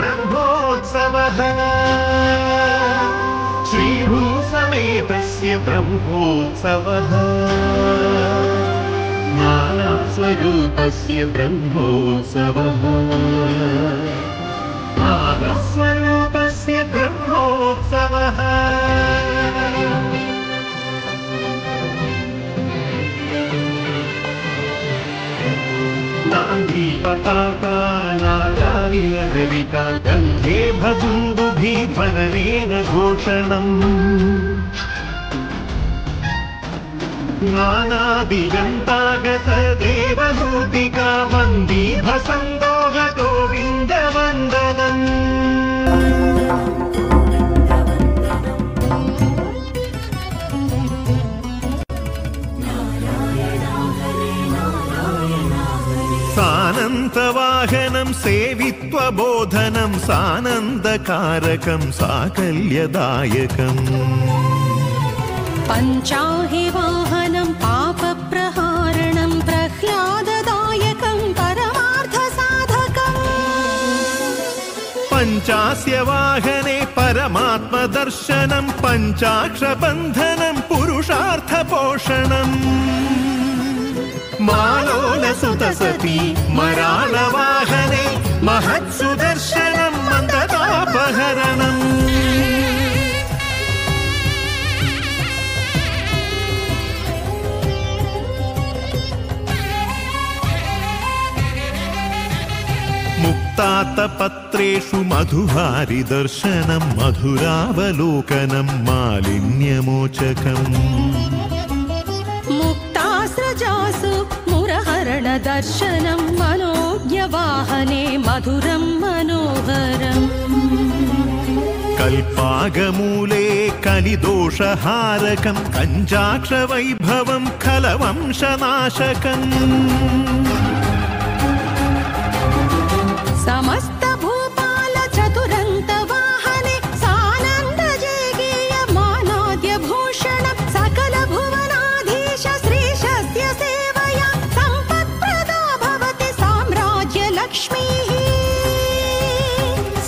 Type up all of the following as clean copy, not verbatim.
ब्रह्मोत्सवः श्रीभूसमेतस्य ब्रह्मोत्सवः ज्ञानस्वरूपस्य ब्रह्मोत्सवः आत्मस्वरूपस्य ब्रह्मोत्सवः नान्दी पताका नागाविलविता गन्धे भदुन्दुभिफलनेन घोषणम् नानादिगन्तागत देवहूतिका वन्दीभसन्दोह गोविन्दवन्दनम् सानन्तवाहनं सेवित्वबोधनं सानन्दकारकं साकल्यदायकम् पञ्चाहि वाहनं पापप्रहारणं प्रह्लाददायकं परमार्थसाधकम् पञ्चास्य वाहने परमात्मदर्शनं पञ्चाक्षबन्धनं पुरुषार्थपोषणम् मालोलसुतसती मरालवाहने महत्सुदर्शनं मन्दतापहरणम् मुक्तातपत्रेषु मधुहारिदर्शनं मधुरावलोकनं मालिन्यमोचकम् मुक्तास्रजासु मुरहरणदर्शनं मनोज्ञवाहने मधुरं मनोहरम् कल्पागमूले कलिदोषहारकं कञ्जाक्षवैभवं खलवंशनाशकम् समस्त भूपाल चतुरंत वाहने सानन्दजेगेय मानाद्य भूषण सकल भुवनाधीश श्रीशस्य सेवया सम्पत्प्रदा भवति साम्राज्य लक्ष्मीः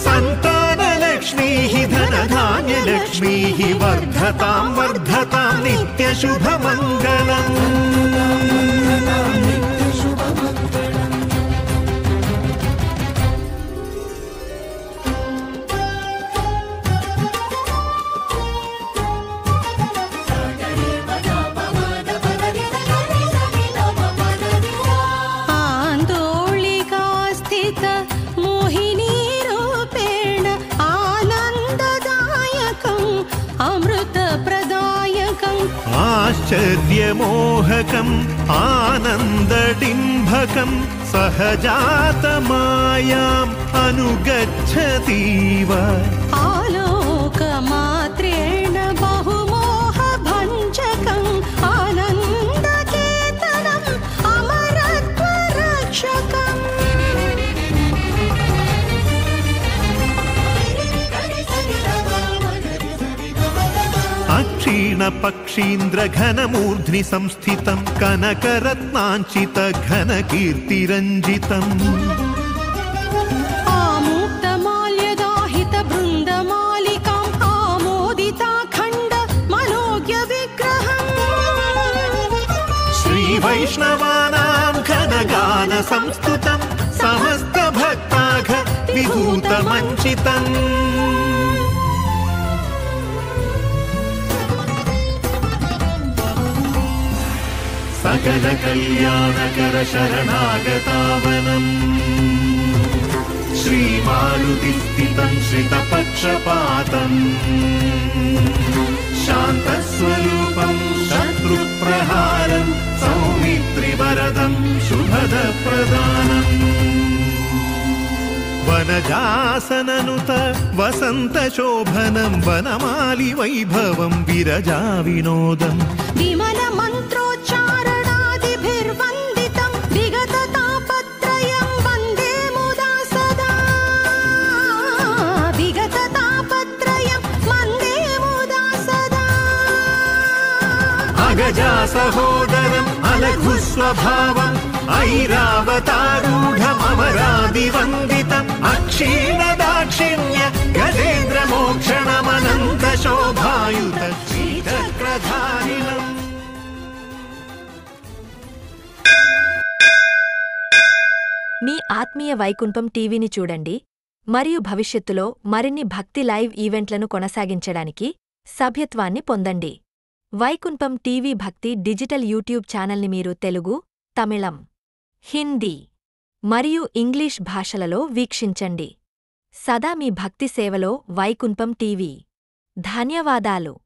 सन्तानलक्ष्मीः धनधान्यलक्ष्मीः वर्धतां वर्धतां नित्यशुभमङ्गलम् आश्चर्यमोहकम् आनन्दडिम्भकं सहजातमायाम् अनुगच्छतीव आलोकमात्रेण बहुमोहभञ्जकम् आनन्दकेतनम् अमरत्वरक्षकम् क्षीणपक्षीन्द्रघनमूर्ध्नि संस्थितं कनकरत्नाञ्चित घनकीर्तिरञ्जितम् आमुक्तमाल्यदाहित बृन्दमालिकाम् आमोदिताखण्ड मनोज्ञ विग्रहम् श्रीवैष्णवानां घनगान संस्तुतं समस्तभक्ताघ विभूतमञ्चितम् सकलकल्याणकर शरणागतावनम् श्रीमारुतिस्थितं श्रितपक्षपातम् शान्तस्वरूपं शत्रुप्रहारं सौमित्रिवरदं शुभदप्रदानम् वनजासननुत वसन्तशोभनं वनमालि वैभवं विरजाविनोदम् विमलमन्त्रोच्चारणादिभिर्वन्दितं विगततापत्रयं वन्दे मुदा सदा विगततापत्रयं वन्दे मुदा सदा अगजा सहोदरम् अलघुस्वभावम् ऐरावतारूढममरादिवन्दितम् अक्षीणदाक्षिण्य गजेन्द्रमोक्षणमनन्तशोभायुत श्रीचक्रधारिणम् మీ ఆత్మీయ వైకుంఠం టీవీని చూడండి మరియు భవిష్యత్తులో మరిన్ని భక్తి లైవ్ ఈవెంట్లను కొనసాగించడానికి సభ్యత్వాన్ని పొందండి. వైకుంఠం టీవీ భక్తి డిజిటల్ యూట్యూబ్ ఛానల్ని మీరు తెలుగు, తమిళం, హిందీ మరియు ఇంగ్లీష్ భాషలలో వీక్షించండి. సదా మీ భక్తి సేవలో వైకుంఠం టీవీ. ధన్యవాదాలు.